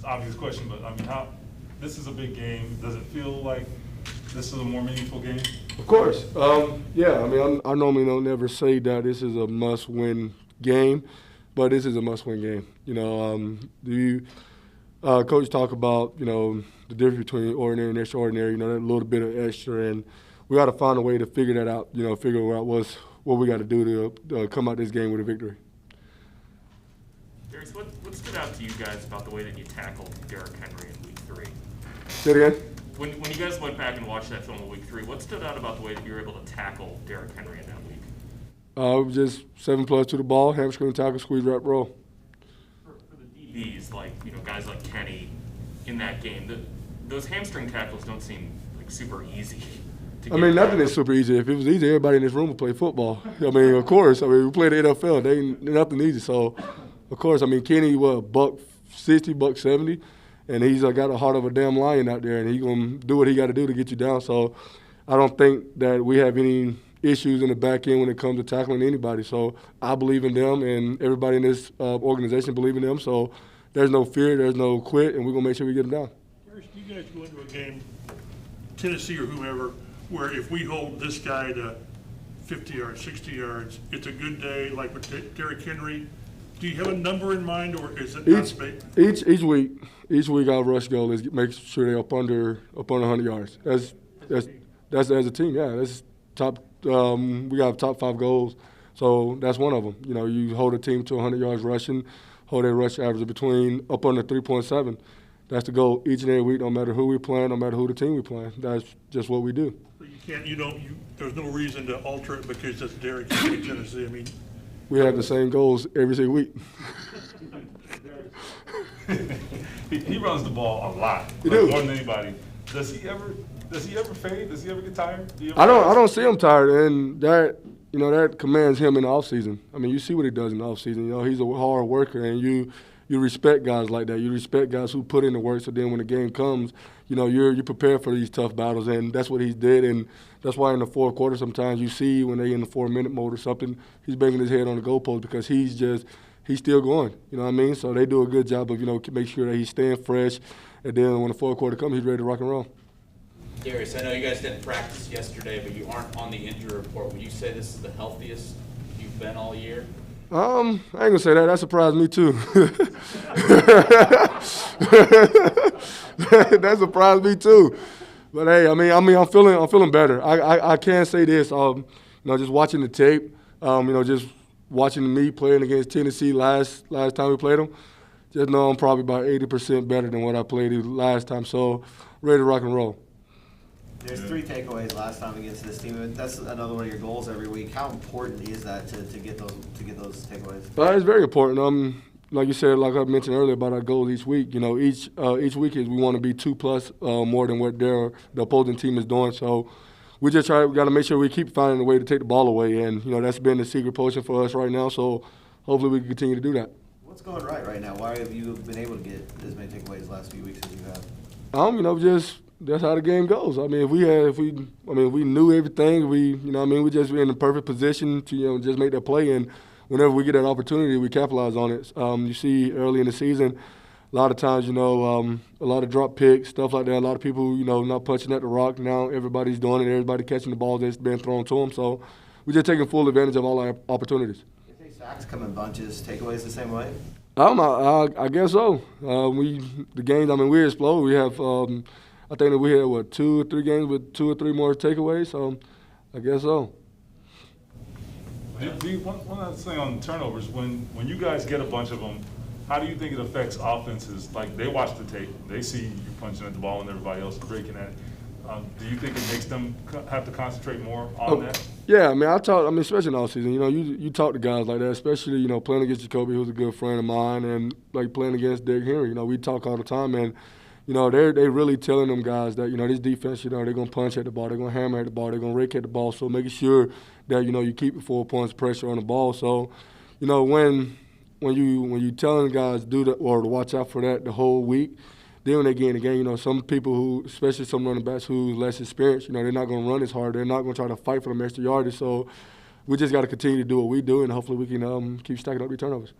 obvious question, but I mean, this is a big game. Does it feel like this is a more meaningful game? Of course. Yeah, I mean, I normally don't never say that this is a must-win game, but this is a must-win game. You know, coach talk about, you know, the difference between ordinary and extraordinary, you know, that little bit of extra, and we got to find a way to figure that out, you know, figure out what we got to do to come out this game with a victory. Darius, what stood out to you guys about the way that you tackled Derrick Henry in Week 3? Say it again? When you guys went back and watched that film in Week 3, what stood out about the way that you were able to tackle Derrick Henry in that week? It was just 7+ to the ball, hamstring tackle, squeeze, wrap, roll. For the DBs, like, you know, guys like Kenny in that game, those hamstring tackles don't seem like super easy. I mean, nothing is super easy. If it was easy, everybody in this room would play football. I mean, of course. I mean, we play the NFL. They're nothing easy. So, of course, I mean, Kenny, $160, $170, and he's got a heart of a damn lion out there, and he's going to do what he got to do to get you down. So, I don't think that we have any issues in the back end when it comes to tackling anybody. So, I believe in them, and everybody in this organization believe in them. So, there's no fear, there's no quit, and we're going to make sure we get them down. Darius, do you guys go into a game, Tennessee or whomever, where if we hold this guy to 50 yards, 60 yards, it's a good day, like with Derrick Henry? Do you have a number in mind, or is it not space? Each week our rush goal is make sure they're up under 100 yards. That's as a team, yeah. That's top. We got top 5 goals, so that's one of them. You know, you hold a team to 100 yards rushing, hold their rush average between up under 3.7. That's the goal each and every week, no matter who we playing, no matter who the team we playing. That's just what we do. There's no reason to alter it because that's Derrick Henry, Tennessee. I mean, we have the same goals every single week. he runs the ball a lot, more than anybody. Does he ever fade? Does he ever get tired? I don't see him tired, and that commands him in the offseason. I mean, you see what he does in the offseason. You know, he's a hard worker, and you respect guys like that. You respect guys who put in the work, so then when the game comes, you know, you're prepared for these tough battles, and that's what he did. And that's why in the fourth quarter sometimes you see when they in the 4-minute mode or something, he's banging his head on the goalpost because he's still going. You know what I mean? So they do a good job of, you know, make sure that he's staying fresh, and then when the fourth quarter comes, he's ready to rock and roll. Darius, I know you guys didn't practice yesterday, but you aren't on the injury report. Would you say this is the healthiest you've been all year? I ain't gonna say that. That surprised me too. That surprised me too. But hey, I mean, I'm feeling better. I can say this. You know, just watching the tape. You know, just watching me playing against Tennessee last time we played them. Just know I'm probably about 80% better than what I played last time. So ready to rock and roll. There's 3 takeaways last time against this team. That's another one of your goals every week. How important is that to get those takeaways? It's very important. Like you said, like I mentioned earlier about our goals each week. You know, each week is we want to be 2+ more than what the opposing team is doing. So we got to make sure we keep finding a way to take the ball away, and you know that's been the secret potion for us right now. So hopefully we can continue to do that. What's going right now? Why have you been able to get as many takeaways the last few weeks as you have? You know, that's how the game goes. I mean, if we knew everything, we just in the perfect position to, you know, just make that play, and whenever we get that opportunity, we capitalize on it. You see early in the season, a lot of times, you know, a lot of drop picks, stuff like that. A lot of people, you know, not punching at the rock. Now everybody's doing it. Everybody catching the ball that's been thrown to them. So we're just taking full advantage of all our opportunities. You think sacks come in bunches, takeaways the same way? I guess so. The games, I mean, we explode. We have, I think that we had, 2 or 3 games with 2 or 3 more takeaways. So I guess so. One other thing on turnovers, when you guys get a bunch of them, how do you think it affects offenses? Like, they watch the tape, they see you punching at the ball and everybody else is breaking at it. Do you think it makes them have to concentrate more on that? Yeah, I mean, especially in all season, you know, you talk to guys like that, especially, you know, playing against Jacoby, who's a good friend of mine, and like playing against Derrick Henry. You know, we talk all the time, and you know, they're really telling them guys that, you know, this defense, you know, they're going to punch at the ball, they're going to hammer at the ball, they're going to rake at the ball. So making sure that, you know, you keep 4 points pressure on the ball. So, you know, when you telling guys do that or to watch out for that the whole week, then when they get in the game, you know, some people who, especially some running backs who's less experienced, you know, they're not going to run as hard. They're not going to try to fight for them extra yardage. So we just got to continue to do what we do, and hopefully we can keep stacking up the turnovers.